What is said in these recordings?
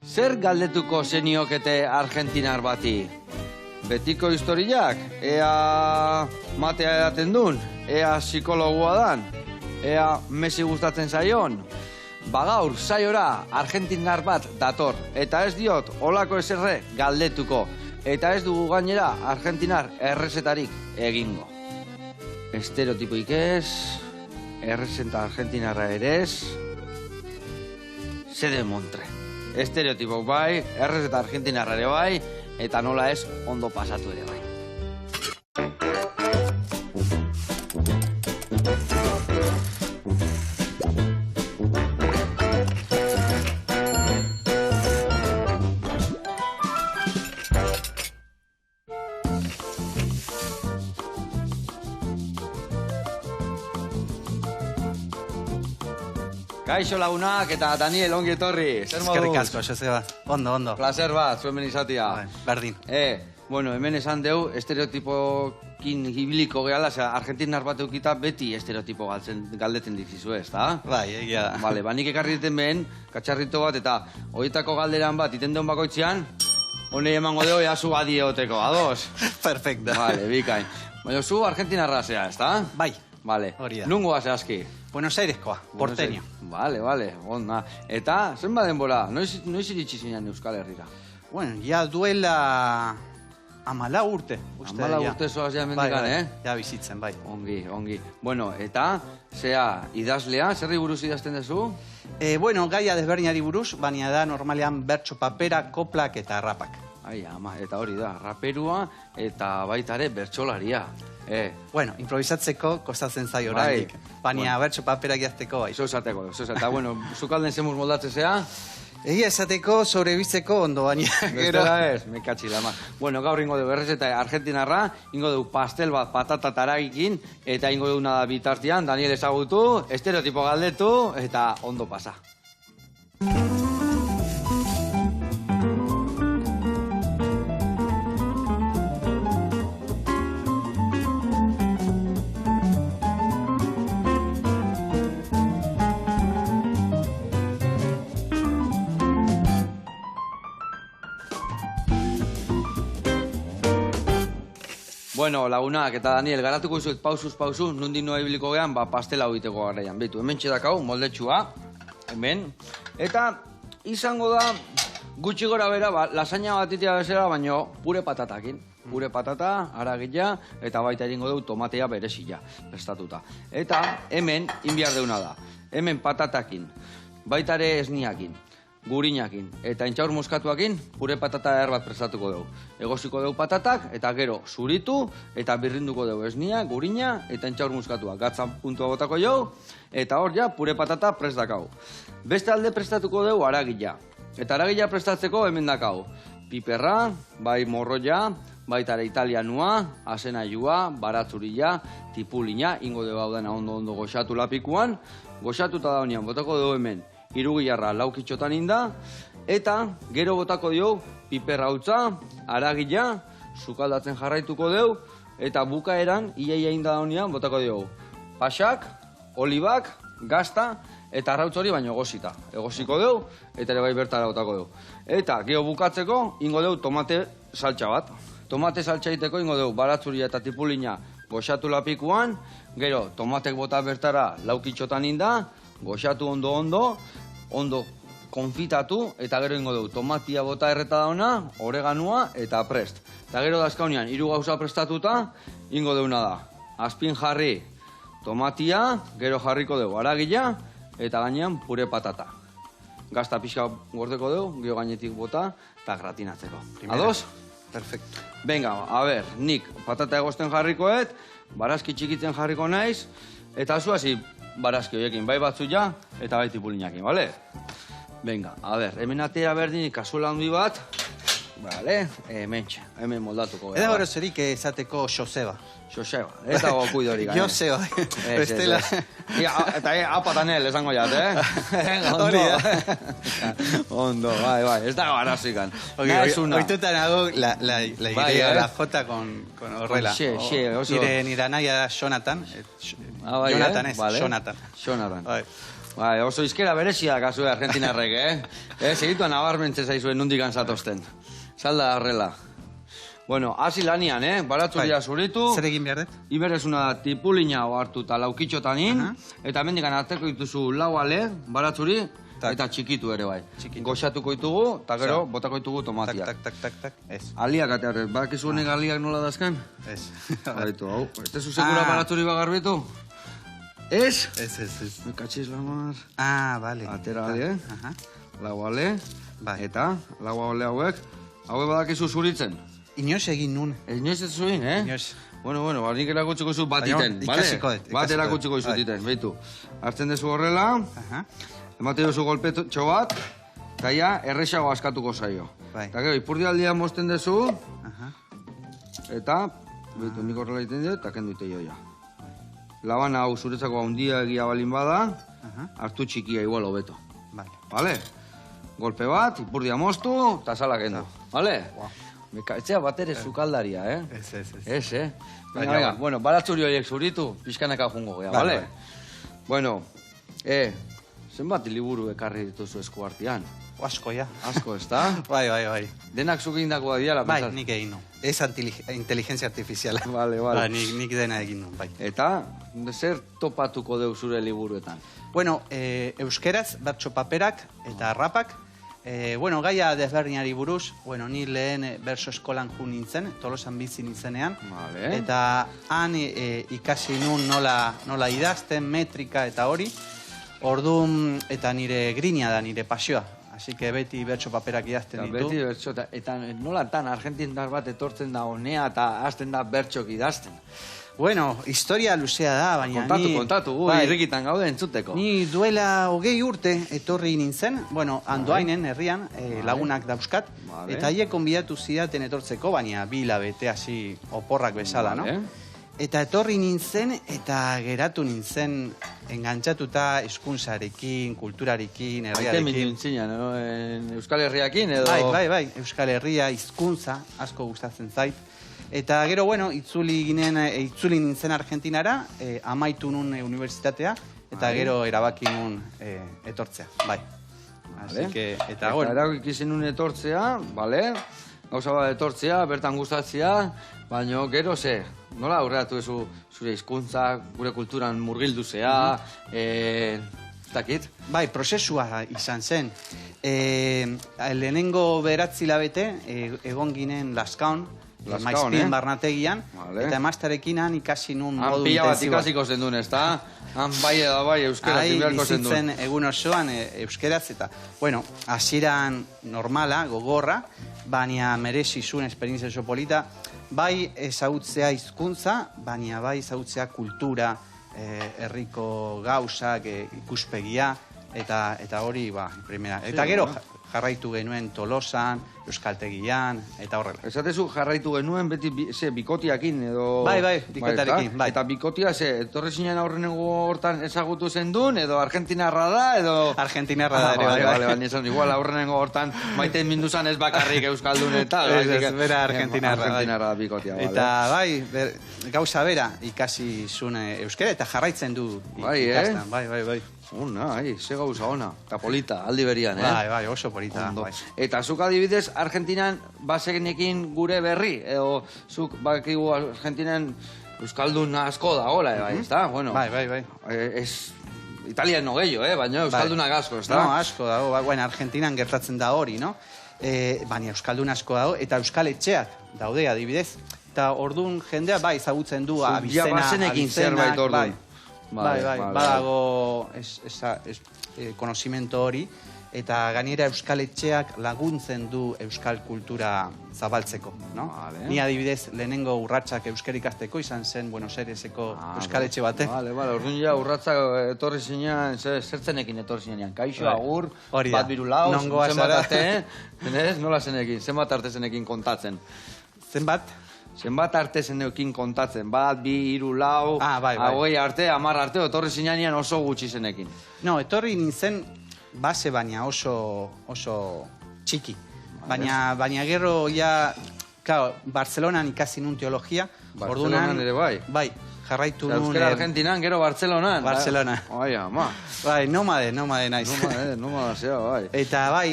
Zer galdetuko zeniokete argentinar bati? Betiko historiak? Ea matea edaten dun? Ea psikologua dan? Ea Messi gustatzen zaion? Bagaur, saiora, argentinar bat dator. Eta ez diot, olako eserre galdetuko. Eta ez dugu gainera, argentinar errezetarik egingo. Estereotipoik ez, errezenta argentinarra ere ez, Sede Montre. Estereotipo bai, errezeta argentinarra ere bai, eta nola ez ondo pasatu ere bai. Kaixo lagunak eta Daniel ongi etorri. Zer moduz? Eskerrik asko, Joseba. Ondo. Placer bat, zuen benizatia. Berdin. Bueno, hemen esan deu, estereotipokin ibiliko gehala, argentinar bat eukita beti estereotipo galdetzen dizizu ez, da? Bai, egia da. Bale, nik ekarri diten behen, katxarrito bat, eta horietako galderan bat, iten deun bakoitzean, honei emango deo, ea zu adioteko, ados? Perfecto. Bale, bikain. Baina zu argentinarra zea, ez da? Bai. Bale, hori da. Nungoa zehazki? Buenos Aireskoa, porteño. Bale, onda. Eta, zenba denbora, noiz iritsi zinean Euskal Herrira? Bueno, ya duela 14 urte. 14 urte zoaz ja mendikan, Ja bizitzen, bai. Ongi. Bueno, eta, zea, idazlea, zerri buruz idazten duzu? Bueno, gaia desberdinari buruz, baina da normalean bertso papera, koplak eta rapak. Ai, ama, eta hori da, raperua eta baitare bertsolaria. Bueno, improvisatzeko kostatzen zaio oraindik. Baina bertso paperak jazteko bai. Zo esateko. Eta, bueno, zukalden zemuz moldatzen zea? Egia esateko, sobrebitzeko ondo, baina... Bestela ez, me katxila, ma. Bueno, gaur ingo dugu errezeta argentinarra, ingo dugu pastel bat patata taragikin, eta ingo dugu nada bitartian, Daniel ezagutu, estereotipo galdetu, eta ondo pasa. Bueno, lagunak eta Daniel, garatuko izuet pausuz, nondik noa ibiliko gehan, pastela egiteko garaian. Beitu, hemen txedakau, moldetxua, hemen. Eta izango da, gutxi gora bera, lasaina bat itea bezala, baina pure patatakin. Pure patata, aragila, eta baita egingo dugu tomatea berezila, prestatuta. Eta hemen, inbiar deuna da. Hemen patatakin, baitare esniakin, gurinakin eta intxaur moskatuakin pure patata bat prestatuko dugu. Egosiko dugu patatak eta gero zuritu eta birrinduko dugu esnia, gurina eta intxaur moskatua. Gatzan puntua botako jau eta hor ja pure patata prest dakau. Beste alde prestatuko dugu aragila. Eta aragila prestatzeko hemen dakau. Piperra, bai morroia, baitare italianua, asenailua, baratzuria, tipulina, ingo dugu hau dena ondo goxatu lapikuan. Goxatuta daunean botako dugu hemen. Irugilarra laukitxotan inda, eta gero botako dio piperra hautza, aragila, sukaldatzen jarraituko deu, eta bukaeran, iaia inda daunean, botako dio pasak, olibak, gazta, eta arrautz hori baino egosita. Egosiko deu, eta ere bai bertara botako deu. Eta gero bukatzeko, ingo deu tomate saltsa bat. Tomate saltsa iteko ingo deu baratzuria eta tipulina goxatu lapikuan, gero tomatek bota bertara laukitxotan inda, goxatu ondo konfitatu, eta gero ingo dugu tomatia bota erreta dauna, oreganua eta prest. Eta gero dazkaunean, 3 gauza prestatuta, ingo deuna da. Azpin jarri tomatia, gero jarriko dugu aragila, eta gainean pure patata. Gazta pixka gordeko dugu, gero gainetik bota, eta gratinatzeko. Ados? Perfecto. Venga, a ber, nik patata egosten jarrikoet, barazki txikitzen jarriko naiz, eta zu hasi barazki horiekin, bai batzu ja, eta bai tipulinakin, bale? Venga, a ber, hemen atera berdin kazuela handi bat, bale, hemen moldatuko. Eda horozerik esateko Joseba. Joseba, eta gokuido hori gaine. Joseba, bestela. Eta apatanel, esango jat, Ondo, bai, ez dago arazikan. Oituta nago la idea, la jota con horrela. Nire anaia da Jonathan. Jonathan ez, Jonathan. Bai, oso izkera berezia kasue argentinarrek, segituan nabarmentzen zaizuen nondik antzatozten. Salda arrela. Bueno, hasi lanian, baratzuria zuritu. Zer egin behar dut? Iberesuna da tipulina hartu eta laukitxotanin, eta hemendikan harteko dituzu lau ale, baratzuri, eta txikitu ere bai. Goxatuko ditugu, eta gero botako ditugu tomatiak. Tak. Ez. Aliak atearret, bakizu honek aliak nola dazkan? Ez. Baitu, hau. Este zuzekura baratzuri bagarbitu? Ez? Ez. Katxiz lamar. Bale. Atera ale, lau ale, eta lau ale hauek badakizu zuritzen. Inoz egin nun. Inoz ez zuin, Inoz. Bueno, nik erakutsiko zu bat iten, bale? Bat erakutsiko zu iten, behitu. Hartzen dezu horrela, emate duzu golpetxo bat, eta ja, errexago askatuko zaio. Eta gero, ipurdi aldia mozten dezu, eta, behitu, nik horrela iten dut, eta kendu ite joia. Labana hau zuretzako handia egia balin bada, hartu txikia igual hobeto. Bale? Golpe bat, ipurdia moztu, eta sala kendu. Bale? Etxea bat ere zukaldaria, Ez. Venga, bueno, baratzuri horiek zuritu, pixkanaka jungo gea, bale? Bueno, zenbat liburu ekarri dituzu esku artean? Asko, ja. Asko, ez da? Bai. Denak zuk egindakoa diala, bai, nik egin nu. Ez inteligentzia artifiziala. Bale. Nik dena egin nu, bai. Eta, zer topatuko deu zure liburuetan? Bueno, euskeraz, bertso paperak eta rapak. Gaia desberdinari buruz, ni lehen berso eskolan ju nintzen, Tolosan bizi nintzenean. Eta han ikasi nun nola idazten, metrika eta hori. Orduan, eta nire grina da, nire pasioa. Así que beti bertso paperak idazten ditu. Beti bertso, eta nola tan argentindar bat etortzen da honea eta hasten da bertxok idazten. Bueno, historia luzea da, baina Kontatu, irrikitan gaude entzuteko. Ni duela 20 urte etorri nintzen, Andoainen herrian, lagunak dauzkat, eta haiek konbidatu zidaten etortzeko, baina 2 hilabete hasi oporrak bezala, no? Eta etorri nintzen, eta geratu nintzen engantxatuta hizkuntzarekin, kulturarekin, herriarekin. Aite mintzina, no? Euskal Herriakin edo... Bai, Euskal Herria, hizkuntza, asko gustatzen zait. Eta gero, itzuli nintzen Argentinara, amaitu nun unibertsitatea, eta gero erabaki nun etortzea, bai. Eta erabaki zen nun etortzea, gauza bat etortzea, bertan gustatzea, baina gero ze, nola aurreatu zure hizkuntza, gure kulturan murgilduzea, dakit? Bai, prozesua izan zen. Lehenengo 9 hilabete, egon ginen Laskaon, Maizpien barnategian, eta emaztarekin han ikasi nun modu intensiboa. Han pila bat ikasiko zendun, ez da? Han bai edo bai euskeraz inberko zendun. Bizitzen egun osoan euskeraz, eta, hasieran normala, gogorra, baina merezi zuen esperientzia oso polita, bai ezagutzea hizkuntza, baina bai ezagutzea kultura, herriko gauzak, ikuspegia, eta hori, primera. Eta gero, jarraitu genuen Tolosan, Euskaltegian, eta horrela. Esatezu jarraitu genuen beti bikotiakin edo... Bai, bikotiarekin, bai. Eta bikotia, etorri zinen aurrenengo hortan ezagutu zendun, edo argentinarra da, edo... Argentinarra da, ere, bai. Igual aurrenengo hortan maite minduzan ez bakarrik euskaldun eta... Ez, bera argentinarra. Argentinarra da bikotia, bai. Eta, bai, gauza bera ikasi zune euskera, eta jarraitzen du ikastan, bai. Ze gauza ona, eta polita, aldi berian, Bai, oso polita. Eta zuk adibidez, Argentinan basenekin gure berri, edo zuk bakigu Argentinan euskaldun asko da, hola, ez da? Bai. Italian no gehiago, baina euskaldunak asko, ez da? No, asko dago, Argentinan gertatzen da hori, no? Baina euskaldun asko dago, eta euskal etxeak daude adibidez. Eta orduan jendea, ezagutzen du abizenak, Bai, badago konozimento hori, eta gainera euskal etxeak laguntzen du euskal kultura zabaltzeko, no? Ni adibidez lehenengo urratsak euskera ikasteko izan zen Buenos Aireseko euskal etxe batek. Orduan ja urratsak etorri zinean, zertzenekin etorri zinean, kaixo, agur, bat biru lau, zenbat arte, nola zenekin, zenbat arte zenekin kontatzen. Zenbat arte zenekin kontatzen, bat, bi, hiru, lau, hogei arte, 10 arte, etorri zinean oso gutxi zenekin. No, etorri nintzen base baina oso txiki. Baina gero, Barcelonan ikasi nun teologia. Barcelonan ere bai? Bai, jarraitu nun... Euskera Argentinan, gero Bartzelonan. Barcelona. Bai, ama. Bai, nomade naiz. Nomada zea, bai. Eta bai,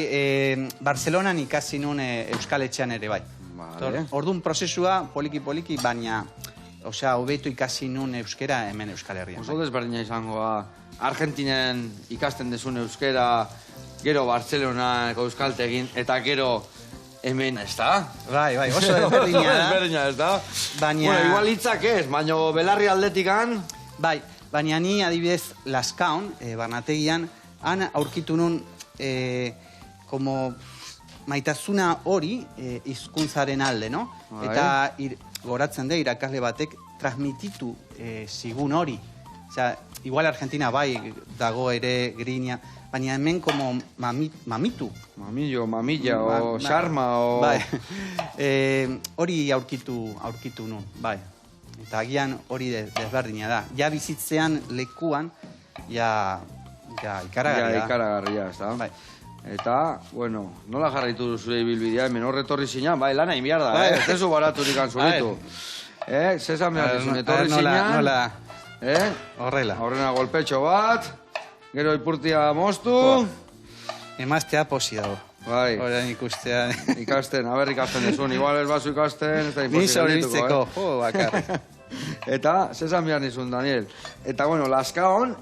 Barcelonan ikasi nun Euskal Etxean ere, bai. Vale. Orduan prozesua poliki, baina, osea, hobeto ikasi nun euskera hemen Euskal Herrian. Oso desberdina izango, Argentinen ikasten dezun euskera, gero Bartzelona euskaltegin, eta gero hemen, ez da? Bai, oso desberdina da. Desberdina, ez da? Baina... Bueno, igual hitzak ez, baina belarri aldetikan... Bai, baina ni adibidez Laskaon, Barnategian, han aurkitu nun, como... maitasuna hori hizkuntzaren alde, no? Bai. Eta goratzen da irakasle batek transmititu zigun hori. Osea, igual Argentina bai dago ere grina, baina hemen como mamitu. Mamillo, mamilla, o xarma, o... Bai, hori aurkitu nun, bai. Eta agian hori desberdina da. Ja bizitzean lekuan, ja ikaragarria. Ja ikaragarria, ez da? Bai. Eta, bueno, nola jarraitu zure ibilbidea, hemen horretorri zinan, bai, lana inbiar da, ez tezu baraturik anzulitu. Zesan behar dizun, etorri zinan... Nola, horrela. Horrena golpetxo bat, gero ipurtia moztu... Emaztea posi dago. Bai. Horan ikustea. Ikasten, ikasten dezun, igual ez bazu ikasten, ez da Ni imposibilituko, sobrebitzeko, bakarrik. Eta, zesan behar nizun, Daniel. Eta, bueno, Laskaon,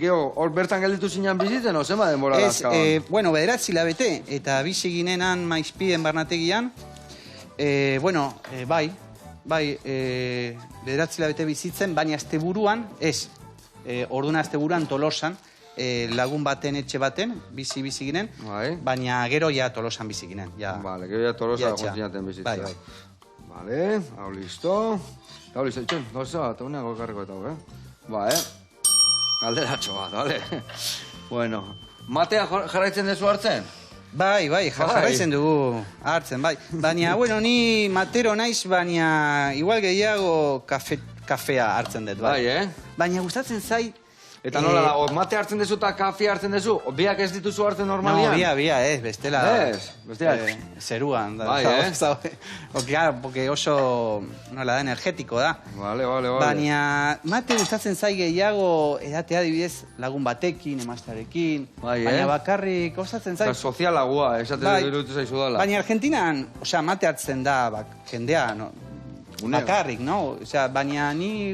geho, hor bertan gelditu zinan bizitzen, o zema denbora Laskaon? Bueno, bederatzi labete, eta bizi ginenan maizpiden Barnategian, bai, bederatzi labete bizitzen, baina asteburuan, orduna asteburuan Tolosan, lagun baten etxe baten, bizi ginen, baina gero ja Tolosan bizi ginen. Vale, gero ja Tolosan kontinaten bizitzen. Bai. Vale, hau listo. Hau listo, itxen, gauza bat, eguneako ekarriko eta hau, Galderatxo bat, vale. Bueno, matea jarraitzen dezu hartzen? Bai, jarraitzen dugu hartzen, bai. Baina, bueno, ni matero naiz, baina igual gehiago kafea hartzen dut, bai. Baina gustatzen zait... Eta nola dago, mate hartzen dezu eta kafea hartzen dezu, biak ez dituzu hartzen normalian? No, bia, bestela... Bestela... Zeruan, da. Bai, Porque oso, nola da, energetiko da. Vale. Baina, mate gustatzen zai gehiago edatea adibidez lagun batekin, emaztarekin. Baina bakarrik gustatzen zai... Sozialagua, esaten dut zaizu dala. Baina Argentinan, osea, mate hartzen da, jendea, bakarrik, no? Osea, baina ni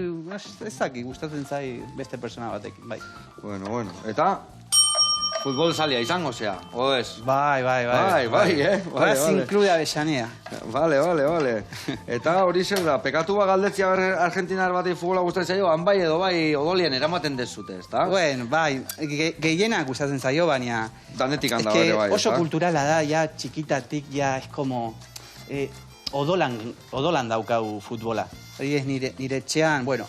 ezaki gustatzen zai beste persona batekin, bai. Bueno, eta futbol salia izango zea, o ez? Bai. Racing Club de Avellaneda. Vale. Eta hori zer da, pekatu galdetzia Argentinar batei futbola gustatzen zaio, han bai edo bai odolian eramaten dezute, ez da? Bueno, bai, gehiena gustatzen zaio, baina... Danetik handa bere bai, oso kulturala da, ja, txikitatik, ja, es como... Odolan daukau futbola. Hori ez nire etxean, bueno,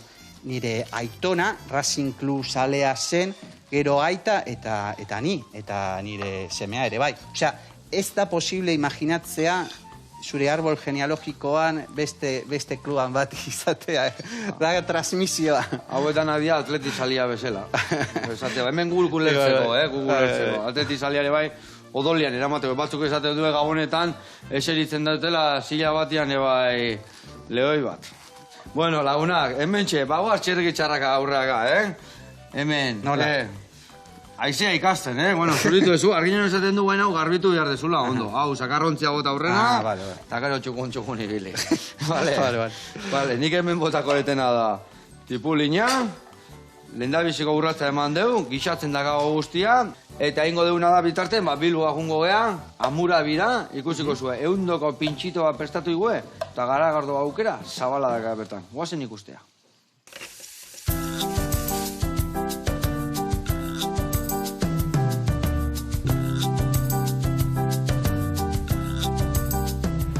nire aitona, Racing Club salea zen, gero aita eta ni, eta nire semea ere bai. Osea, ez da posible imaginatzea zure árbol genealogikoan beste kluban bat izatea, da transmisioa. Hauetan adia atleti salia bezala. Hemen gugulertzeko, atleti salia ere bai, odolian eramateko, batzuk esaten duen gabonetan, eseritzen dutela zila batian ebai lehoi bat. Bueno, lagunak, hemen bagoaz txerrik txarraka aurreaka, Hemen, aizea ikasten, Bueno, zuritu ezu, arginen esaten duen hau garbitu behar dezula, ondo. Hau, sakarrontzia bota aurrena, eta gero txukun ibili. Vale, nik hemen botako letena da. Tipulina, lehendabiziko urratza eman deu, gixatzen dakago guztia, eta ingo deuna da bitarten, Bilboa jungo gea, Amura bira, ikusiko zuen, eundoko pintxito bat prestatu igue, eta garagardo aukera, zabala daka bertan. Guazen ikustea.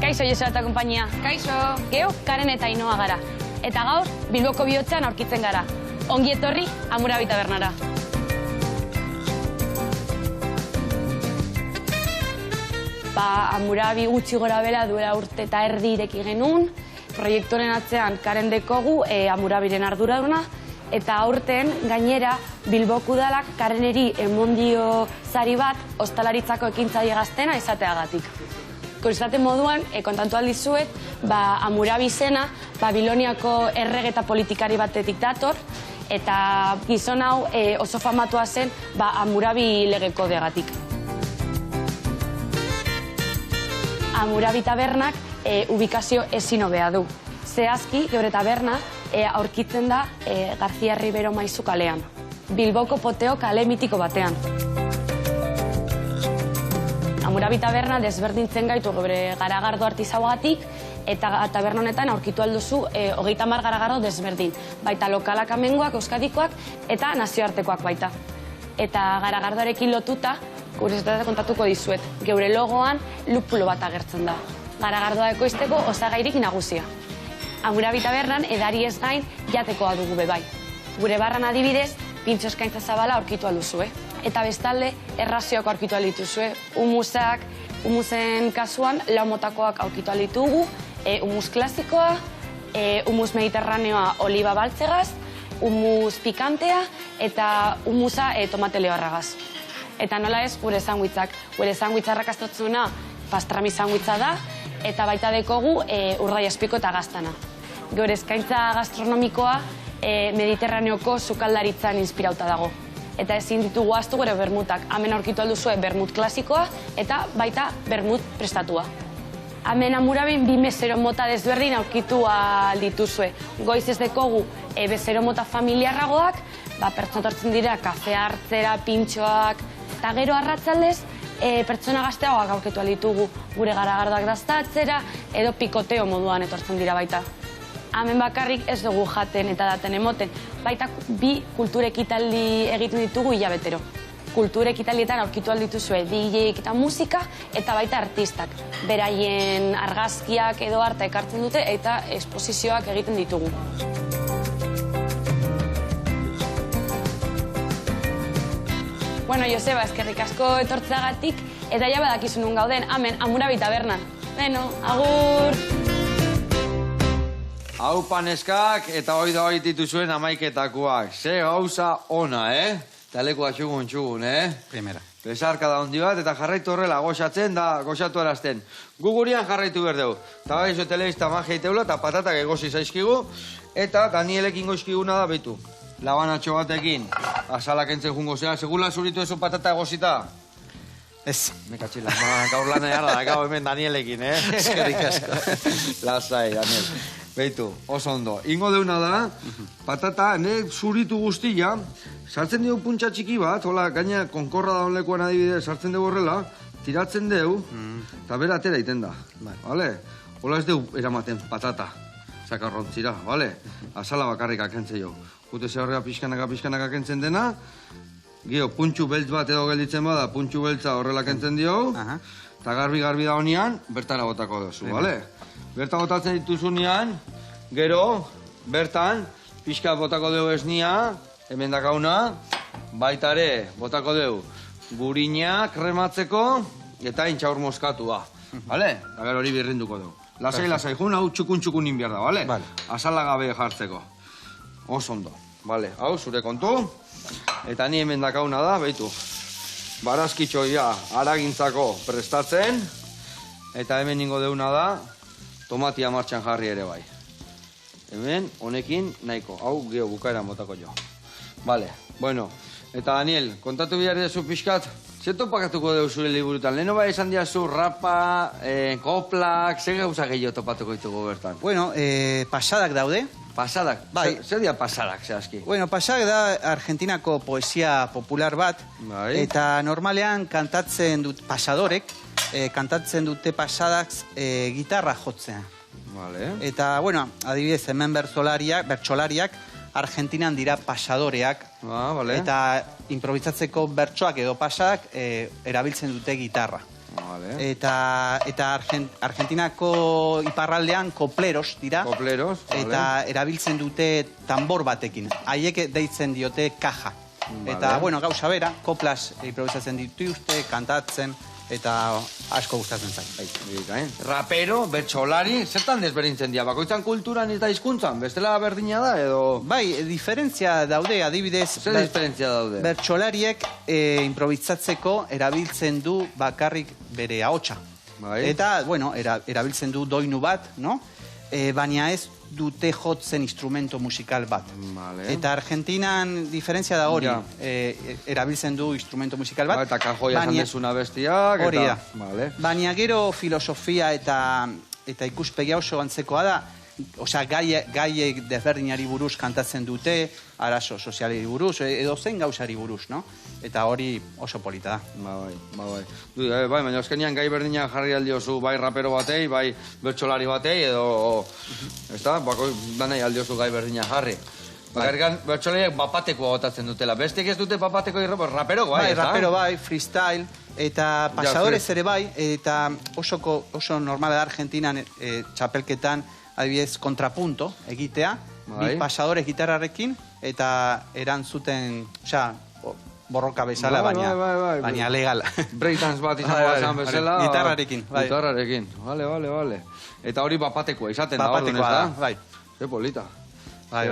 Kaixo, Joseba eta kompainia. Kaixo. Geo, Karen eta Ainoa gara. Eta gaur, Bilboko bihotzean aurkitzen gara. Ongi etorri, Amurabi tabernara. Amurabi gutxi gora bera duela urte eta erdi ireki genuen. Proiektoren atzean Karen dekogu Amurabiren arduraduna. Eta aurten, gainera, Bilboko udalak Kareneri emondio zari bat ostalaritzako ekintzaile gaztena izateagatik. Kuriositate moduan, kontatu aldizuet, Hammurabi izena, Babiloniako errege eta politikari batetik dator, eta gizon hau oso famatua zen Hammurabi lege kodeagatik. Hammurabi tabernak ubikazio ezin hobea du. Zehazki, geure taberna aurkitzen da García Ribero Maizu kalean. Bilboko Poteo kale mitiko batean. Hammurabi taberna desberdintzen gaitu geure garagardo artizauagatik, eta taberna honetan aurkitu alduzu 30 garagardo desberdin. Baita lokalak amengoak, euskadikoak, eta nazioartekoak baita. Eta garagardoarekin lotuta, kuriositatea kontatuko dizuet, geure logoan lupulo bat agertzen da. Garagardoa ekoizteko osagairik nagusia. Hammurabi tabernan edari ez gain jatekoa dugu bebai. Gure barran adibidez, pintxo eskaintza zabala aurkitu alduzu, Eta bestalde, errazioak aurkitu aldituzue. Humusak, humusen kasuan, lau motakoak aurkitu alditugu, humus klasikoa, humus mediterraneoa oliba baltzegaz, humus pikantea eta humusa tomate lehorragaz. Eta nola ez, gure sandwitzak. Gure sandwitza arrakastatzuna pastrami sandwitza da, eta baita dekogu urdai espiko eta gaztana. Geure eskaintza gastronomikoa mediterraneoko sukaldaritzan inspirauta dago. Eta ezin ditugu ahaztu gure bermutak. Hemen aurkitu alduzue bermut klasikoa eta baita bermut prestatua. Hemen Hammurabin 2 bezero mota desberdin aurkitu aldituzue. Goiz ez dekogu bezero mota familiarragoak, pertsona tortzen dira kafea hartzera, pintxoak, eta gero arratzaldez pertsona gazteagoak aurkitu alditugu gure garagardoak daztatzera edo pikoteo moduan etortzen dira baita. Hemen bakarrik ez dugu jaten eta daten emoten, baita 2 kulturekitaldi egiten ditugu hilabetero. Kulturekitaldietan aurkitu aldituzue DJek eta musika eta baita artistak. Beraien argazkiak edo arta ekartzen dute eta esposizioak egiten ditugu. Bueno, Joseba, eskerrik asko etortzeagatik eta ja badakizu nun gauden, hemen Hammurabi tabernan. Beno, agur! Hau paneskak eta hoi da hoi dituzuen amaiketakoak. Ze gauza ona, Talekua txugun, Primera. Besarka da hondi bat eta jarraitu horrela goxatzen da goxatu arazten. Gugurian jarraitu berdeu. Eta baizu telebista magia iteula eta patatak egosi zaizkigu. Eta Danielekin goizkiguna da betu. Labanatxo batekin. Azalak entzen jungo zea. Segula zuritu ezu patata egosita? Ez. Mekatxila, gaur lan egarra da, gau hemen Danielekin, Eskerrik asko. Lasai, Daniel. Beitu, oso ondo. Ingo deuna da, patata, zuritu guztia, sartzen dugu puntxa txiki bat, hola, gaina konkorra da honlekuan adibidez, sartzen dugu horrela, tiratzen dugu, eta bera atera iten da. Vale? Hola ez dugu eramaten patata, zakarrontzira, vale? Azala bakarrik akentzen jo. Gute ze horrela pixkanaka akentzen dena, gio, puntxu beltz bat edo gelditzen bada, puntxu beltza horrela kentzen dio, eta garbi da honean, bertara botako duzu, bale? Bertan botatzen dituzunean, gero, bertan, pixka botako dugu esnia, hemen dakauna, baita ere, botako dugu gurina krematzeko, eta intxaur moskatua, bale? Eta gero hori birrinduko dugu. Lasai, jun, hau txukun inbiar da, bale? Azala gabe jartzeko. Oso ondo, bale? Hau, zure kontu. Eta ni hemen dakauna da, behitu. Barazkitxoia haragintzako prestatzen. Eta hemen ningo deuna da, tomatia martxan jarri ere bai. Hemen, honekin, nahiko. Hau, geho bukaeran botako jo. Bale, bueno. Eta Daniel, kontatu bihar dezu pixkat, zeto pakatuko dugu zure liburutan? Leheno bai esan diazu rapa, koplak, ze gauza gehiago topatuko ditugu bertan? Bueno, pasadak daude. Pasadak? Bai. Zer dira pasadak, zehazki? Bueno, pasadak da Argentinako poesia popular bat, eta normalean kantatzen dut pasadorek, kantatzen dute pasadak gitarra jotzea. Vale. Eta, bueno, adibidez, hemen bertsolariak Argentinan dira pasadoreak, vale. Eta improvisatzeko bertsoak edo pasadak erabiltzen dute gitarra. Vale. Eta Argentinako iparraldean kopleros dira. Kopleros, vale. Eta erabiltzen dute tambor batekin. Haiek deitzen diote kaja. Vale. Eta, bueno, gauza bera, koplas improvisatzen dituzte, kantatzen, eta asko gustatzen zait. Rapero, bertsolari, zertan desberdintzen dira? Bakoitzan kulturan eta hizkuntzan? Bestela berdina da, edo... Bai, diferentzia daude, adibidez... Zer diferentzia daude? Bertsolariek improvisatzeko erabiltzen du bakarrik bere ahotsa. Bai. Eta, bueno, erabiltzen du doinu bat, no? Baina ez dute jotzen instrumento musikal bat. Vale. Eta Argentinan diferentzia da hori. Ja. Erabiltzen du instrumento musikal bat. Eta kajoia esan dezuna bestiak. Hori da. Vale. Baina gero filosofia eta ikuspegia oso antzekoa da. Osea, gaiek desberdinari buruz kantatzen dute, arazo sozialari buruz, edo zen gauzari buruz, no? Eta hori oso polita da. Bai. Baina azkenean gai berdinak jarri aldiozu, bai rapero batei, bai bertsolari batei, edo, ez da, danai aldiozu gai berdinak jarri. Bakarrikan bertsolariak bapatekoa gotatzen dutela. Bestiek ez dute bapateko rapero, bai, ez da? Rapero bai, freestyle, eta pasadores ere bai, eta oso normala da Argentinan txapelketan, adibidez, kontrapunto egitea, bi pasadores gitarrarekin, eta erantzuten, osea, borroka bezala, baina legal. Breakdance bat izango esan bezala. Gitarrarekin, bai. Gitarrarekin, vale. Eta hori bapatekoa izaten da, orduan, ez da? da? Bai. Ze polita. Bai,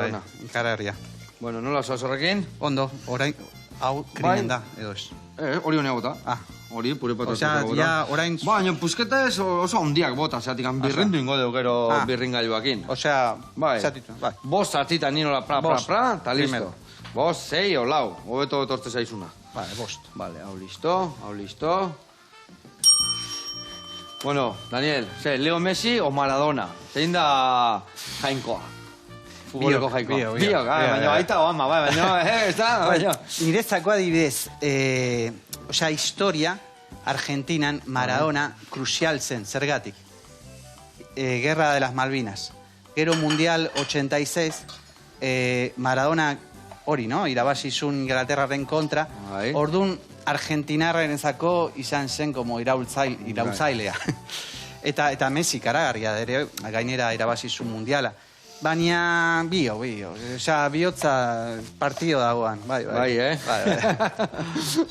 ikararria. Bueno, nola zoaz horrekin? Ondo, orain, hau krimen da, edo ez. Hori honea bota. Hori, pure patatzeko bota. Osea, orain... Baina, pusketa ez oso ondiak bota, zeatik birrindu ingo deu gero birringailuakin. Osea, zatitu, bai. Bost zartita ninola pra, eta listo. Bost, 6 o lau, hobeto etortze zaizuna. Vale, bost. Vale, hau listo. Bueno, Daniel, Leo Messi o Maradona? Zein da jainkoa? Futboleko jainkoa. Biok, baina baita oama, baina, ez da, baina. Nirezako adibidez, osea, historia, Argentinan Maradona kruzial zen, zergatik. Guerra de las Malvinas. Gero Mundial 86, Maradona hori, no? Irabazizun Inglaterraren kontra. Orduan, Argentinarrenezako izan zen como iraultzailea. Eta Messi karagarria, gainera irabazizun mundiala. Baina, osea, bihotza partido dagoan, bai.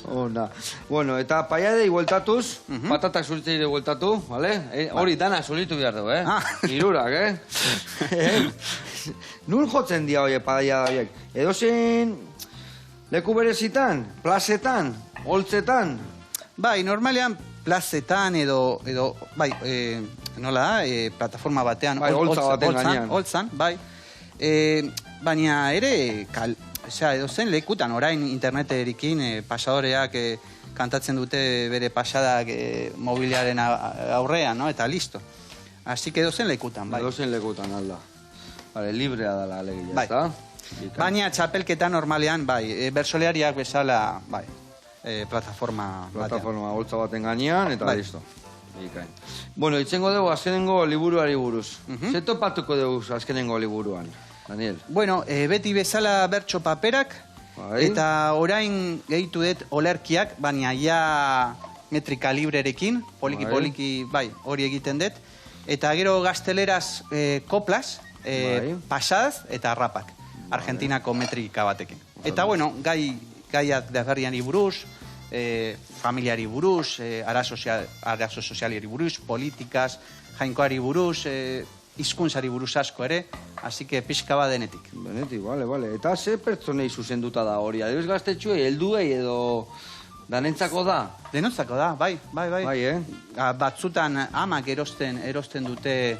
Ona. Bueno, eta paiadei bueltatuz, patatak zulitzeire bueltatu, vale? Hori dana zulitu behar dugu, Irurak, Nun jotzen dia horiek paiada horiek? Edozein leku berezitan, plazetan, holtzetan? Bai, normalean plazetan edo bai, nola da, plataforma batean, holtzan, bai. Baina ere, edo zen lekutan, orain interneterikin pasadoreak kantatzen dute bere pasadak mobiliaren aurrean, no? Eta listo. Así que edo zen lekutan, bai. Edo zen lekutan, alda. Vale, librea da la alegia, bai. Eta? Baina txapelketa normalean, bai, bersoleariak bezala, bai, plataforma holtza baten gainean, eta listo. Bueno, itzengo dugu azkenengo liburuari buruz. Ze topatuko dugu azkenengo liburuan, Daniel? Bueno, beti bezala bertso paperak, eta orain gehitu dut olerkiak, baina ja metrika librerekin, poliki, bai, hori egiten dut. Eta gero gazteleraz koplas, pasadas eta rapak, Argentinako metrika batekin. Eta, bueno, gaiak desberdiani buruz, familiari buruz, arazo sozialari buruz, politikaz, jainkoari buruz, hizkuntzari buruz asko ere, así que pixka bat denetik. Denetik, bale. Eta ze pertsonei zuzenduta da hori? Adibidez gaztetxuei, helduei edo danentzako da? Denontzako da, bai. Bai, Batzutan amak erosten dute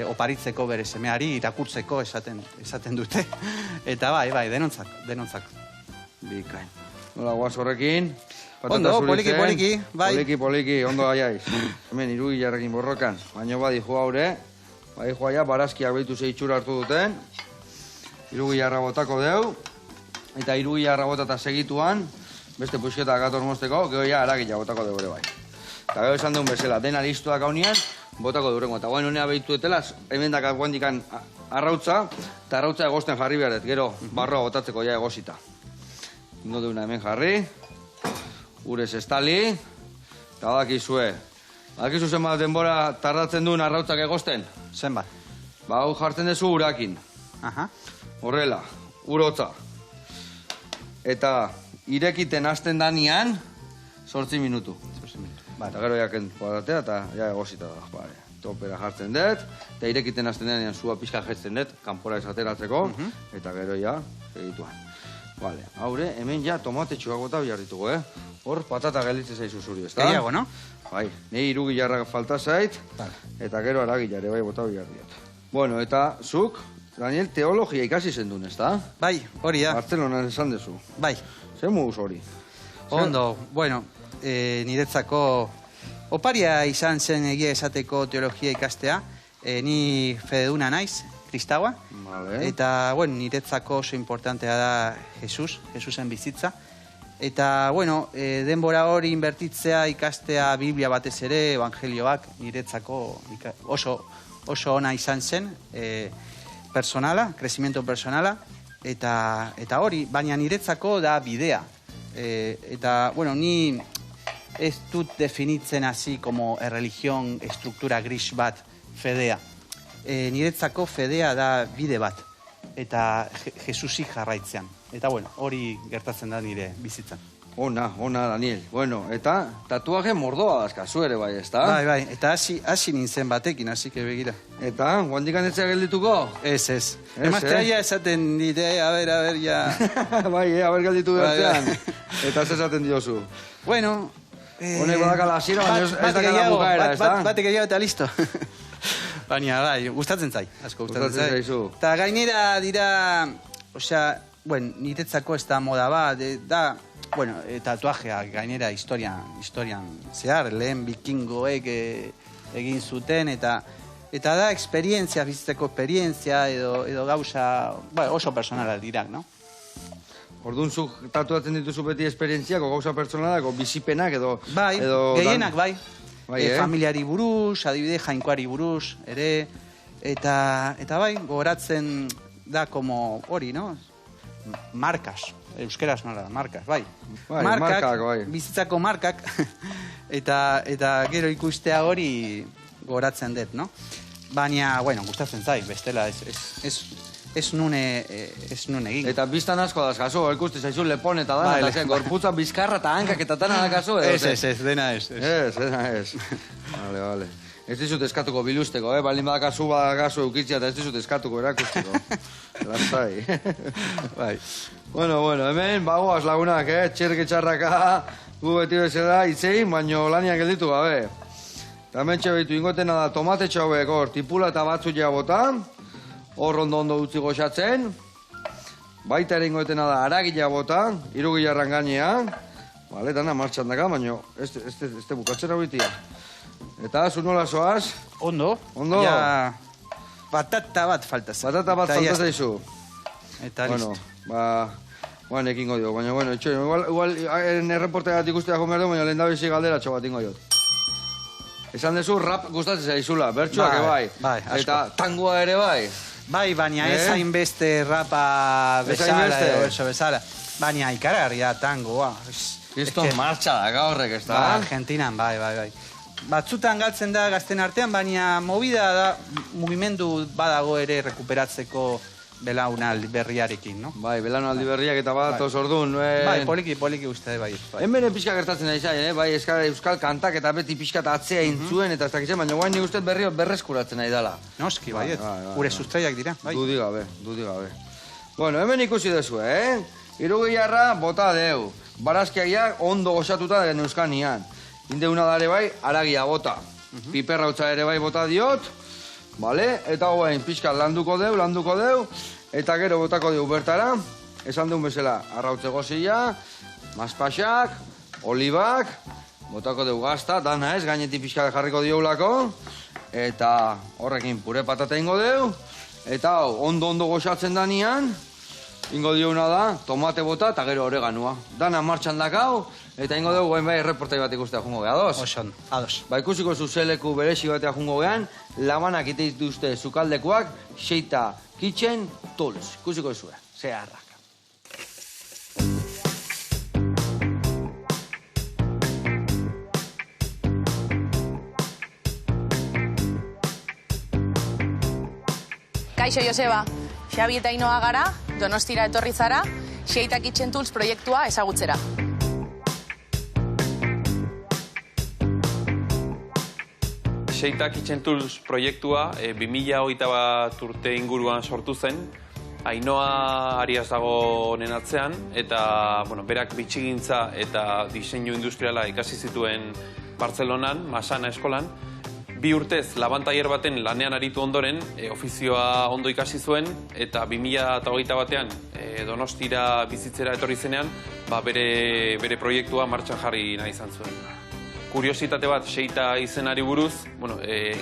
oparitzeko bere semeari, irakurtzeko esaten dute. Eta bai, denontzako. Bikain. Nola guaz horrekin? Ondo, poliki, bai. Poliki, ondo gaiaiz. Hemen, irugilarrekin borrokan. Baina badi joa haure, badi joa ja, barazkiak behitu zeitxura hartu duten. Irugilarra botako deu. Eta irugilarra botata segituan, beste puxketa gator mozteko, gero ja aragila botako deu ere bai. Eta gero esan deun bezala, dena listuak haunean, botako durengo. Eta guen honea behitu dutela, hemen dakak guandikan arrautza, eta arrautza egosten jarri behar dut, gero barroa botatzeko ja egosita. Indo deuna hemen jarri, urez estali, eta badakizue. Badakizu zenbat denbora tardatzen duen arrautzak egosten? Zenbat? Ba, hau jartzen dezu urakin. Horrela, urotza. Eta irekiten hasten danian, 8 minutu. Eta gero jaken kuadratea eta ja egosita da. Topera jartzen dut, eta irekiten hasten danian zua pixka jetzen dut, kanpora esateratzeko, eta gero ja, segituan. Vale, haure, hemen ja tomatetxuak bota behar ditugu, Hor, patata gelditzen zaizu zuri, ez da? Gehiago, no? Bai, nahi irugilarrak falta zait, eta gero aragilare, bai, bota behar diot. Bueno, eta zuk, Daniel, teologia ikasi zendun, ez da? Bai, hori da. Bartzelonan esan dezu. Bai. Zer muguz hori? Ondo, bueno, niretzako oparia izan zen egia esateko teologia ikastea. Ni fededuna naiz, kristaua. Vale. Eta, bueno, niretzako oso importantea da Jesusen bizitza. Eta, bueno, denbora hori inbertitzea ikastea Biblia batez ere, evangelioak, niretzako oso ona izan zen, personala, crecimiento personala, eta hori, baina niretzako da bidea. Eta, bueno, ni ez dut definitzen hasi como religión, estruktura gris bat, fedea. Niretzako fedea da bide bat, eta Jesusi jarraitzean. Eta, bueno, hori gertatzen da nire bizitzan. Ona, Daniel. Bueno, eta tatuaje mordoa dazkazu ere bai, ez da? Bai, eta hasi nintzen batekin, hasi que begira. Eta, guandik anetzea geldituko? Ez. Emaztea ja esaten dite, a ver, ja... Bai, a ber gelditu bertzean. Eta ez esaten diozu. Bueno... Honek badakala hasiera, baina ez dakala bukaera, ez da? Batek gehiago eta listo. Baina, bai, gustatzen zai, asko gustatzen zaizu. Eta gainera dira, osea, bueno, niretzako ez da moda bat, da, bueno, tatuajeak gainera historian zehar, lehen bikingoek egin zuten, eta da esperientzia, bizitzeko esperientzia, edo gauza, oso personalak dirak, no? Orduan zuk tatuatzen dituzu beti esperientziak, gauza personalak, bizipenak edo... Bai, gehienak bai. Familiari buruz, adibide jainkoari buruz, ere, eta bai, gogoratzen da como hori, no? Markas, euskeraz nola da, markas, bai. Markak, bai. Bizitzako markak, eta gero ikustea hori gogoratzen dut, no? Baina, bueno, gustatzen zai, bestela, ez nun egin. Eta biztan asko dazkazu, ikusti zaizu lepon eta dana, eta zen, gorputza bizkarra eta hankak eta tana dakazu, edo? Ez, dena ez. Ez. Vale. Ez dizut eskatuko bilusteko, balin badakazu eukitzia eta ez dizut eskatuko erakustiko. Lasai. Bai. Bueno, hemen, bagoaz lagunak, txerke txarraka, gu beti bezala itzein, baino laniak gelditu gabe. Eta hemen txebetu ingotena da tomate txauek hor, tipula eta batzu bota, hor ondo utzi goxatzen, baita ere ingotena da aragila bota, irugilarran gainean, bale, dana martxan daka, baino ez bukatzen hauitia. Eta, zu nola soaz? Ondo. Ja, batata bat falta zen. Batata bat falta zaizu. Eta listo. Bueno, ekingo dio, baina, bueno, igual erreportea bat ikustea joan behar du, baina lehen da bizi galdera txo bat ingo diot. Esan dezu, rap gustatzen zaizula, bertsuak bai. Bai, asko. Eta tangoa ere bai. Bai, baina ez hainbeste rapa bezala edo eso bezala. Baina ikaragarria tangoa. Kriston martxa da gaurrek, ez da? Argentinan, bai. Batzutan galtzen da gazten artean, baina movida da, mugimendu badago ere rekuperatzeko belaunaldi berriarekin, no? Bai, belaunaldi berriak eta bat orduan. Bai, poliki uste, bai. Hemen pixka gertatzen nahi zai, bai, euskal kantak eta beti pixka atzea intzuen eta ez dakitzen, baina guain nik uste berreskuratzen nahi dela. Noski, baiet, gure sustraiak dira, bai. Dudi gabe. Bueno, hemen ikusi dezu, irugilarra bota deu. Barazkiak ondo goxatuta den euskanian. Indeuna dare bai, aragia bota. Piperra utza ere bai bota diot. Bale, eta hoain pixka landuko deu, eta gero botako deu bertara, esan deun bezala, arrautze gozila, mazpaxak, olibak, botako deu gazta, dana ez, gainetik pixka jarriko diolako, eta horrekin pure patata ingo deu, eta ondo goxatzen danian, ingo diona da, tomate bota eta gero oreganua. Dana martxan dakau, eta ingo dugu bai erreportai bat ikustea jungo geha, ados? Oson, ados. Ba ikusiko zuzeleku beresi batea jungo gehan, labanak ite dituzte zukaldekoak, Xeita Kitchen Tools. Ikusiko zuzue, zeharrak. Kaixo Joseba, Xabi eta Inoa gara, Donostira etorri zara, Xeita Kitchen Tools proiektua ezagutzera. Xeita Kitchen Tools proiektua 2021 urte inguruan sortu zen. Ainoa Arias dago honen atzean, eta berak bitxigintza eta diseinu industriala ikasi zituen Bartzelonan, Masana eskolan. 2 urtez labantaier baten lanean aritu ondoren, ofizioa ondo ikasi zuen, eta 2021 batean Donostira bizitzera etorri zenean, bere proiektua martxan jarri nahi izan zuen. Kuriositate bat, Xeita izenari buruz,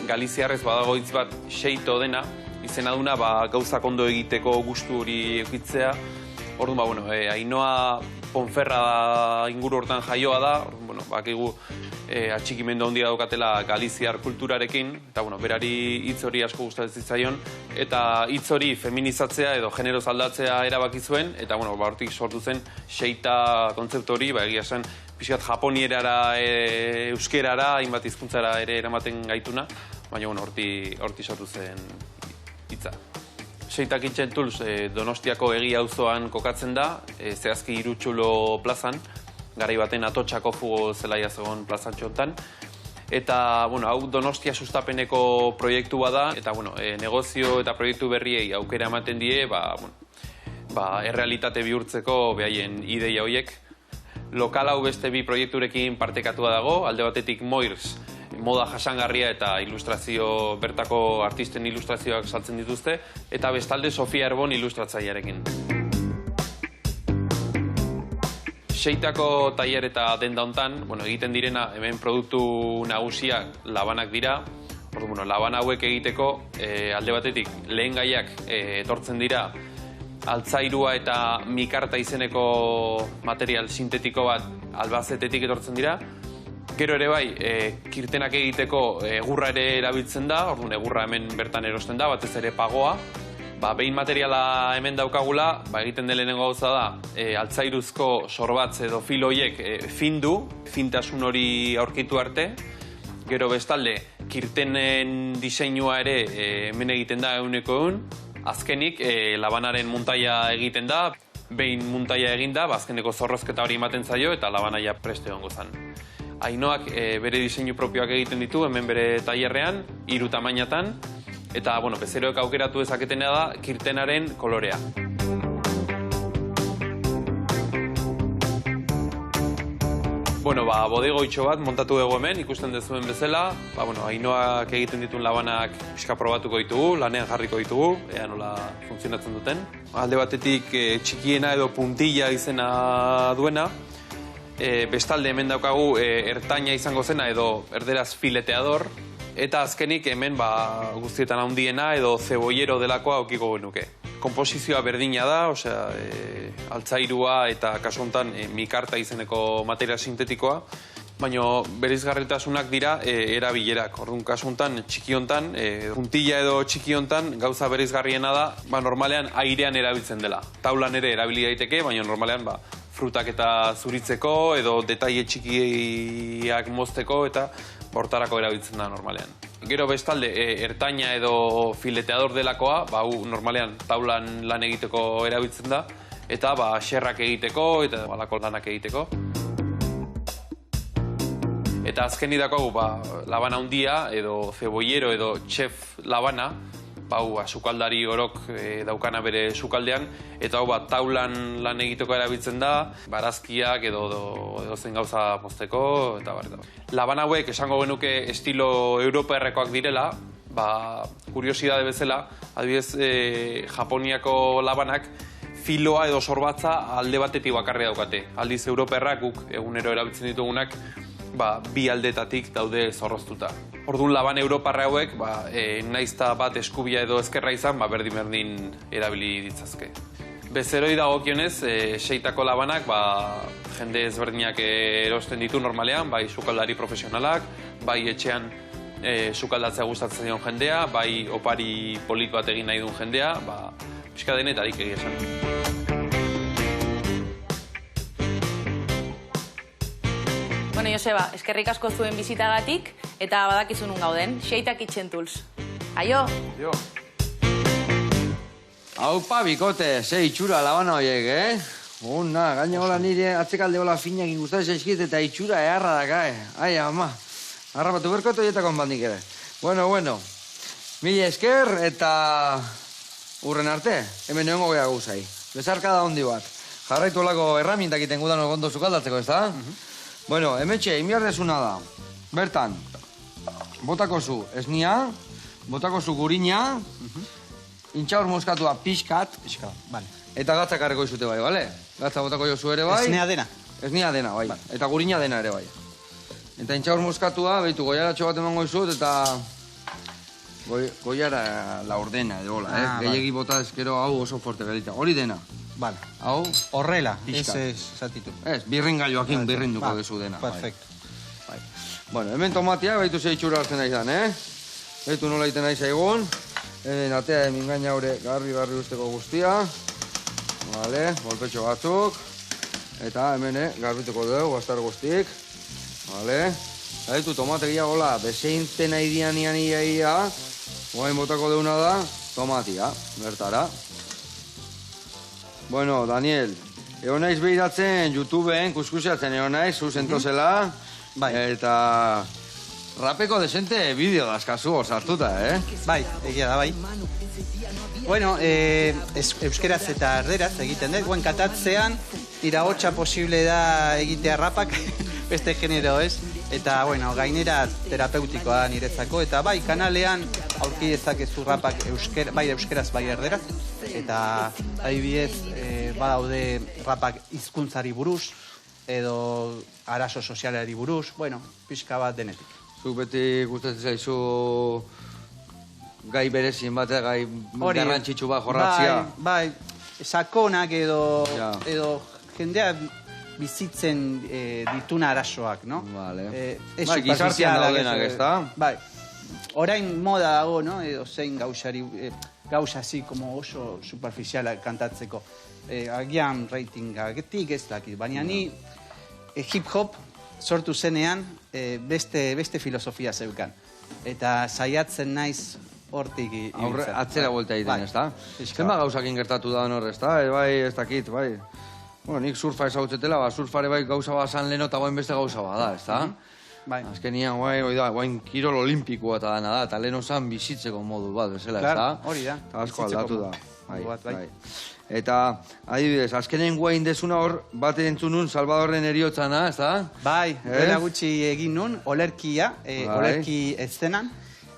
galiziarrez badago hitz bat xeito dena, izena duna gauzak ondo egiteko gustu hori eukitzea. Orduan, Ainhoa Ponferrada inguru hortan jaioa da, bakigu atxikimendu handia daukatela galiziar kulturarekin, eta berari hitz hori asko gustatzen zitzaion, eta hitz hori feminizatzea edo generoz aldatzea erabaki zuen, eta hortik sortu zen Xeita kontzeptu hori, egia esan, pixkat japonierara, euskerara, hainbat hizkuntzara ere eramaten gaituna, baina hortik sortu zen hitza. Xeita Kitchen Tools Donostiako Egia auzoan kokatzen da, zehazki Irutxulo plazan, garai baten Atotxako fugo zelaia zegoen plazantxo hontan. Eta, hau Donostia sustapeneko proiektu da, eta, negozio eta proiektu berriei aukera ematen die, errealitate bihurtzeko behaien ideia horiek. Lokal hau beste 2 proiekturekin partekatua dago, alde batetik Moirs, moda jasangarria eta ilustrazio, bertako artisten ilustrazioak saltzen dituzte, eta bestalde Sofia Erbon ilustratzailearekin. Xeitako tailer eta denda hontan, egiten direna, hemen produktu nagusiak labanak dira. Labana hauek egiteko, alde batetik, lehen gaiak etortzen dira, altzairua eta mikarta izeneko material sintetiko bat Albazetetik etortzen dira. Gero ere bai, kirtenak egiteko egurra ere erabiltzen da, egurra hemen bertan erosten da, batez ere pagoa. Behin materiala hemen daukagula, egiten den lehenengo gauza da, altzairuzko sorbatz edo filo horiek findu, fintasun hori aurkitu arte. Gero bestalde, kirtenen diseinua ere hemen egiten da eguneko egun. Azkenik, labanaren muntaia egiten da, behin muntaia eginda, azkeneko zorrozketa hori ematen zaio eta labanaia preste egongo zen. Ainhoak bere diseinu propioak egiten ditu, hemen bere tailerrean, 3 tamainatan, eta, bezeroek aukeratu dezaketena da, kirtenaren kolorea. Bodegoitxo bat montatu dugu hemen, ikusten dezuen bezala. Ainhoak egiten dituen labanak pixka probatuko ditugu, lanean jarriko ditugu, ea nola funtzionatzen duten. Alde batetik txikiena edo puntilla izena duena. Bestalde hemen daukagu ertaina izango zena edo erderaz fileteador. Eta azkenik hemen guztietan handiena edo zebollero delakoa aukiko genuke. Komposizioa berdina da, altzairua eta kasu honetan mikarta izeneko material sintetikoa, baina bereizgarritasunak dira erabilerak. Orduan kasu honetan txiki honetan, puntilla edo txiki honetan gauza bereizgarriena da, normalean airean erabiltzen dela. Taulan ere erabili daiteke, baina normalean frutak eta zuritzeko edo detaile txikiak mozteko eta hortarako erabiltzen da normalean. Gero bestalde, ertaina edo fileteador delakoa, normalean taulan lan egiteko erabiltzen da, eta xerrak egiteko eta balako lanak egiteko. Eta azken idako, labana handia edo zebollero edo chef labana, sukaldari orok daukana bere sukaldean, eta taulan lan egiteko erabiltzen da, barazkiak edo zen gauza mozteko, eta bar. Laban hauek esango genuke estilo europarrekoak direla, kuriosidade bezala, adibidez Japoniako labanak filoa edo sorbatza alde batetik bakarri daukate. Aldiz europarrak guk egunero erabiltzen ditugunak, 2 aldetatik daude zorroztuta. Orduan laban europarra hauek, naizta bat eskubia edo ezkerra izan, berdin erabili ditzazke. Bezeroi dagokionez, Xeitako labanak, jende ezberdinak erosten ditu normalean, bai sukaldari profesionalak, bai etxean sukaldatzea gustatzen dion jendea, bai opari polit bat egin nahi duen jendea, pixka denetarik egia esan. Joseba, eskerrik asko zuen bizitagatik eta badakizu nun gauden, Xeita Kitchen Tools. Aio! Aupa, bikote, ze itxura labana horiek, gaina hola nire atzekalde hola finak ingustatzen zaizkit eta itxura eharra daka, Ai, ama, harrapatu berkotu jetako bandik ere. Bueno, mila esker eta urren arte, hemen egongo geha guzai. Bezarkada hondi bat. Jarraitu olako erramintak iten gudan ogondo sukaldatzeko, ez da? Bueno, hemen txe, imiardezuna da. bertan, botako zu esnia, botako zu gurina, intxaur moskatua pixkat, Vale. eta gatza karreko izute bai, bale? Gatza botako jozu ere bai. Esnea dena. Esnia dena, bai. Eta gurina dena ere bai. Eta intxaur moskatua, behitu, goiaratxo bat emango izut, eta goiara laurdena edo hola, gehiagi bota ezkero hau oso forte gelita. Hori dena. Vale. Hau, Horrela, Pixka. ez zatitu. ez, birringailuakin birrinduko Vale. dezu dena. Perfecto. Bai. Bueno, hemen tomatia, behitu ze itxura hartzen nahi dan, Behitu nola iten nahi zaigun. Hemen atea emingaina haure garri usteko guztia. Vale, golpetxo batzuk. Eta hemen, garbituko dugu, bastar guztik. Vale. Behitu tomategia gola, bezeinte nahi dian ia. Guain botako deuna da, tomatia, bertara. Bueno, Daniel, egon naiz behiratzen YouTubeen, kuskusiatzen egon naiz, zuzentozela. Bai. Eta rapeko desente bideo dazkazu osartuta, Bai, egia da, bai. Bueno, euskeraz eta erderaz egiten dut. Guen katatzean, iragotxa posible da egitea rapak, beste genero ez. Eta, bueno, gainera terapeutikoa da niretzako. Eta bai, kanalean aurki dezakezu rapak bai euskeraz, bai erderaz. Eta adibidez, badaude rapak hizkuntzari buruz, edo arazo sozialari buruz, bueno, pixka bat denetik. Zuk beti gustatzen zaizu gai berezien bat, gai garrantzitsu bat jorratzia. Bai, sakonak edo jendea bizitzen dituna arazoak, no? Vale. Bai, gizartean daudenak, ez da? Bai, orain moda dago, no? Edo zein gauza así como oso superficiala kantatzeko. Agian ratingagetik ez dakit, baina ni hip-hop sortu zenean beste filosofia zeukan. Eta saiatzen naiz hortik ibiltzen. Atzera buelta egiten, ez da? Zenba gauzakin gertatu da hor, ez da? Bai, ez dakit, bai. Bueno, nik surfa ezautzetela, surfare bai gauza bat zan leheno eta guain beste gauza bat da, ez da? Bai. Azkenian, guain kirol olimpikoa eta dana da, eta leheno zan bizitzeko modu bat, bezala, ez da? Hori da. Eta asko aldatu da. Bai. Eta, adibidez, azkenen guain desuna hor, bat entzun nun, Salvadorren eriotzana, ez da? Bai, dela gutxi egin nun, olerkia, olerki eszenan.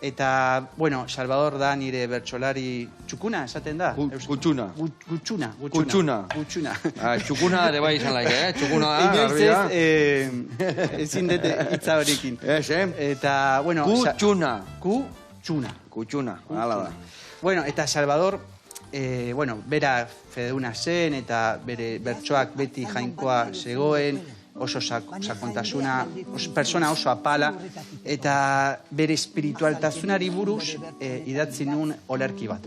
Eta, bueno, Salvador da nire bertsolari txukuna, esaten da? Gutxuna. Gutxuna. Txukuna ere bai izan laik, Txukuna da, garbia. Ezin dute hitza horikin. Ez, Eta, bueno... Kutxuna, hala da. Bueno, eta Salvador, bera fedeuna zen, eta bere bertsoak beti jainkoa zegoen, oso sakontasuna, persona oso apala, eta bere espiritualtasunari buruz idatzi nun olerki bat.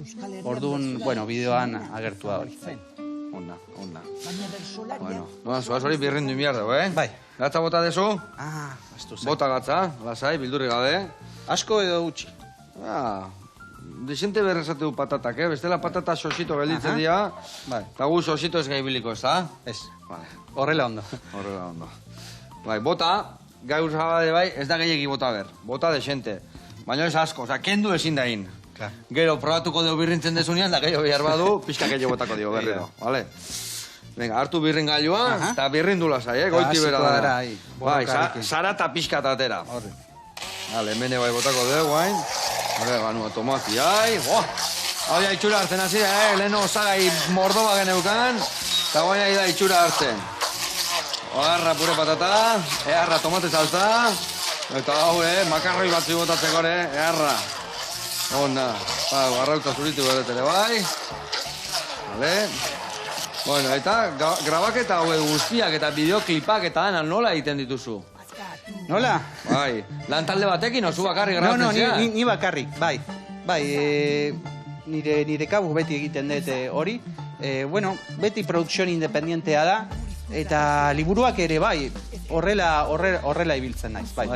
Orduan, bideoan agertu da hori. Onda. Bueno, zoaz hori birrindu inbiar dugu, Bai. Gatza bota dezu? Bastu zen. Bota gatza, lasai, bildurri gabe. Asko edo gutxi? Desente berrezatu patatak, bestela patata sosito gelditzen dira. Eta gu sosito ez gaibiliko, ez da? Ez. Horrela ondo. Bai, bota, gaur zabade bai, ez da gehiagi bota ber. Bota desente. Baina ez asko, kendu ezin dain. Gero probatuko dugu birrintzen dezunean, da gehiago behar badu, pixka gehiago botako dio berriro. Venga, hartu birrin gailua, eta birrindu lasai, goiti bera dara. Bai, zara eta pixka tatera. Vale, mene bai botako dugu, guain. Hore, ganua tomati, hau ja itxura hartzen hasi, leheno osagai mordoba geneukan, eta guain da itxura hartzen. Ogarra pure patata, eharra tomate salsa, eta hau, makarroi batzu botatzeko, eharra. Onda, garrauta zuritu beretere bai. Vale. Bueno, eta grabaketa hau guztiak eta bideoklipak eta dana nola egiten dituzu? Nola? Bai, lan talde batekin oso bakarrik grabatzen zea? No, ni bakarrik, bai. Bai, nire kabuz beti egiten dut hori. Beti produkzion independientea da. Eta liburuak ere, bai, horrela ibiltzen naiz, bai.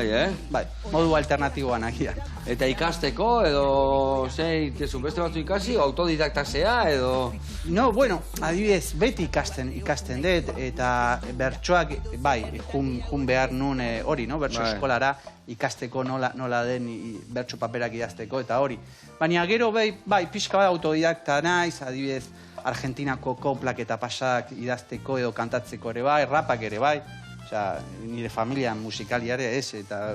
Bai, modu alternatiboan agian. Eta ikasteko, edo, beste batzu ikasi, autodidakta zea, edo... No, adibidez, beti ikasten dut, eta bertsoak, bai, jun behar nun hori, no? Bertso eskolara ikasteko nola den bertso paperak idazteko, eta hori. Baina gero, bai, pixka bat autodidakta naiz, adibidez, Argentinako koplak eta pasak idazteko edo kantatzeko ere bai, rapak ere bai. Osea, nire familia musikaliare ez, eta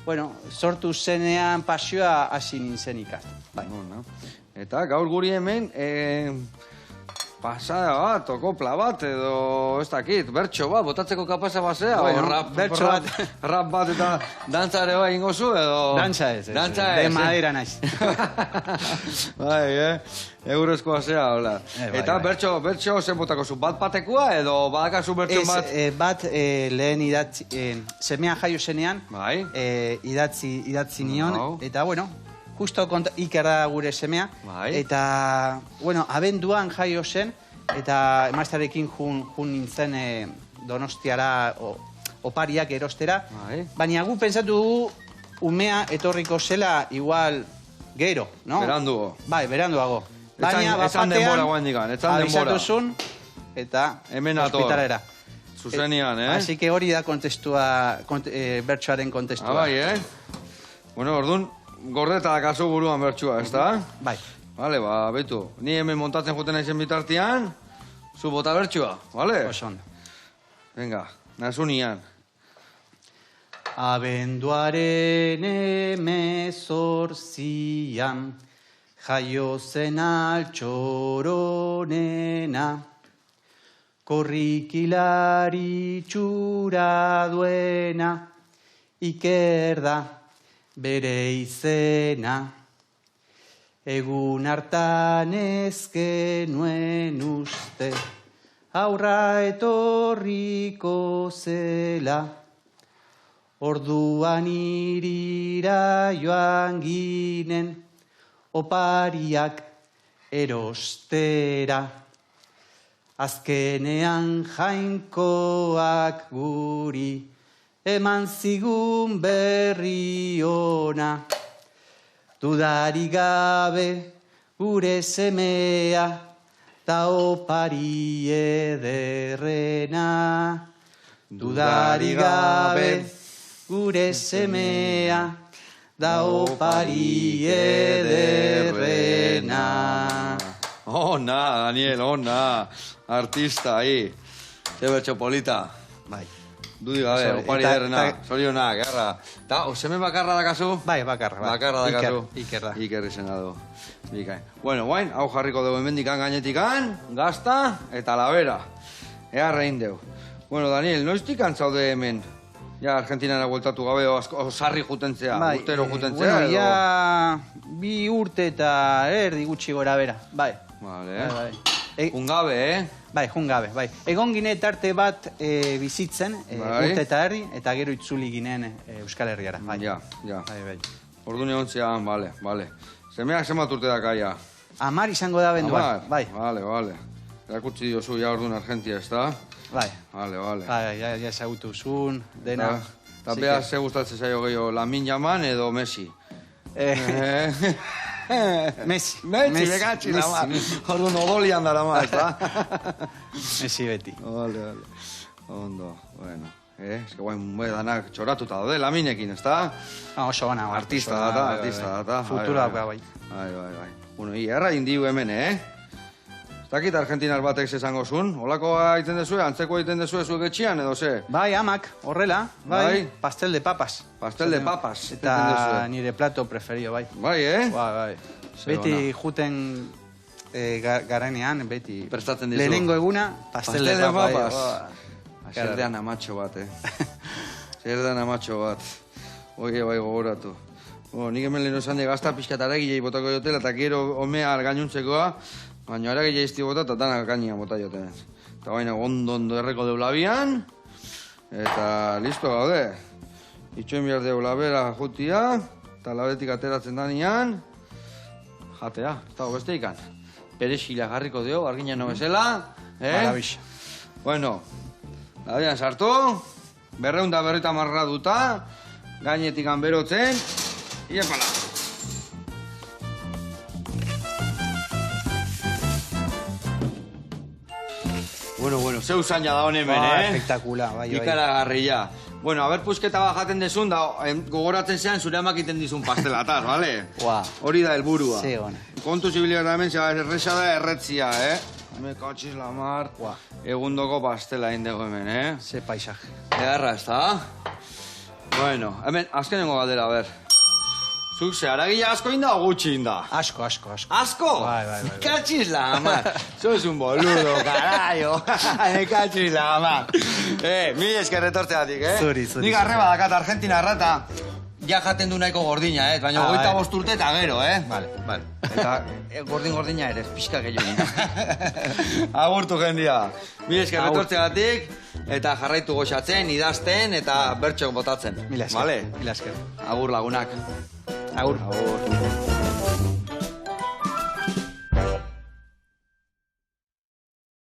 bueno, sortu zenean pasioa hasi nintzen ikasten. Bai. Eta gaur guri hemen, pasada bat, kopla bat, edo ez dakit, bertso bat, botatzeko kapasa basea, Bueno, bertso bat. Rap bat eta dantza ere bai ingo zu, edo... Dantza ez. Dantza De ez. madera naiz. Bai, eurezko basea, hola. Bai, Eta bai. bertso zen botako zu, bat batekoa, edo badakazu bertso bat? Bat lehen idatzi, semean jaio zenean, Bai. idatzi nion, Wow. eta bueno, justo Iker da gure semea, Bai. eta, bueno, abenduan jaio zen, eta emaztarekin jun nintzen Donostiara opariak erostera, Bai. baina gu pentsatu dugu umea etorriko zela igual gero, no? Berandugo. Bai, beranduago. Etzan- Baina etzan denbora guaindikan, etzan denbora. abisatu zuen, eta Hemen ator. ospitalera. Zuzenian, Así que hori da kontestua, bertsoaren kontestua. Bai, Bueno, orduan, gordeta dakazu buruan bertxua, ez da? Bai. Vale, ba, betu. Ni hemen montatzen juten naizen bitartean, zu bota bertxua, vale? Oso ondo. Venga, nazu nian. Abenduaren 18an jaio zen altxoronena, korrikilari txura duena, Iker da bere izena. Egun hartan ez genuen uste, aurra etorriko zela. Orduan irira joan ginen, opariak erostera. Azkenean jainkoak guri, eman zigun berri ona. Dudari gabe gure semea, ta opari ederrena. Dudari gabe gure semea, da opari ederrena. Ona, Daniel, ona. Artista, ahí. Ze bertxo polita. Bai. Dudi gabe, Sorry, opari eta- derrena. eta- Zorionak, gerra. Ta, osemen bakarra dakazu? Bai, bakarra. Bakarra dakazu. Iker da. Iker izena du. Bikain. Bueno, guain, hau jarriko dugu hemendikan gainetikan, gazta eta labera. Ea rein deu. Bueno, Daniel, noiztik antzaude hemen? Ja, Argentinara bueltatu gabe, sarri jutentzea, urtero jutentzea, bueno, edo... ja, 2 urte eta erdi gutxi gora bera. Bai. Vale, Bai. Ungabe, Bai, jungabe, bai. Egon gine tarte bat bizitzen, Bai. urte eta erdi, eta gero itzuli ginen Euskal Herriara. Bai. Ja, ja. Bai, bai. Orduan egon zean, bale, bale. Semeak zenbat urte dakaia? 10 izango da benduan. Bai, Bale. Erakutsi diozu ja orduan Argentia, ez da? bai. Bale. Bai, ja ezagutu zuen, dena. Eta beha, ze gustatzen zaio gehiago, Lamin Jaman edo Messi? Messi. Messi, begatzi da, ma. Orduan odolian dara ma, ez da? Messi beti. Vale. Ondo, bueno. Ez que guain danak txoratuta daude, Laminekin, ez da? Oso bana. Artista oso bana, data, bai, artista bai. data. Futura dauka, bai. Bai. Bueno, erra indiu hemen, Ez dakit Argentinar batek esango zuen? Olakoa egiten dezue, antzeko egiten dezue zuek etxian, edo ze? Bai, amak, horrela, Bai. bai. Pastel de papas. Pastel de papas. Eta egiten duzue. nire plato preferio, bai. Bai, Bai. Ze Beti juten garanean, beti. Prestatzen dizu. Lehenengo eguna, pastel de papas. Zer dean amatxo bat, Zer dean amatxo bat. Oie, bai, gogoratu. Nik hemen lehenu esan gazta pixkatara gilei botako jotela, eta gero omea gainontzekoa, baina ara gilei izti bota, eta danak gainean bota joten. Eta baina ondo erreko deu labian, eta listo gaude. Itxoin behar deu labera jutia, eta labetik ateratzen danian, jatea, ez dago beste ikan. Perexila jarriko dio, argina no bezala. Marabixa. Bueno, labian sartu, 250 marra duta, gainetik berotzen, iepala. Bueno, zeu zaina da honen bene, Espektakula, bai. Ikaragarria. Bueno, haber pusketa bat jaten desun, da gogoratzen zean zure amak iten dizun pastelataz, bale? Ua. Hori da helburua. Ze ona. Kontu zibilia da hemen, erresa da erretzia, Me katxiz la mar. Ua. Egundoko pastela indego hemen, Ze paisaje. Egarra, ez da? Bueno, hemen, azkenengo galdera, ber. Zuk ze, aragila asko inda o gutxi inda? Asko. ¿Asko? Bai. Me cachis la ama. Sos un boludo, carajo. Me cachis la ama. Mil esker retortzeatik, Zuri. Nik arreba dakat Argentina errata. Ja jaten du nahiko gordina, baina 25 urte eta gero, Vale. Eta gordina ere, pixka gehiago. Agurtu jendia. Mil esker retortzeatik, eta jarraitu goxatzen, idazten, eta bertxok botatzen. Mila esker. Vale? Mila esker. Agur lagunak. Agur. Agur.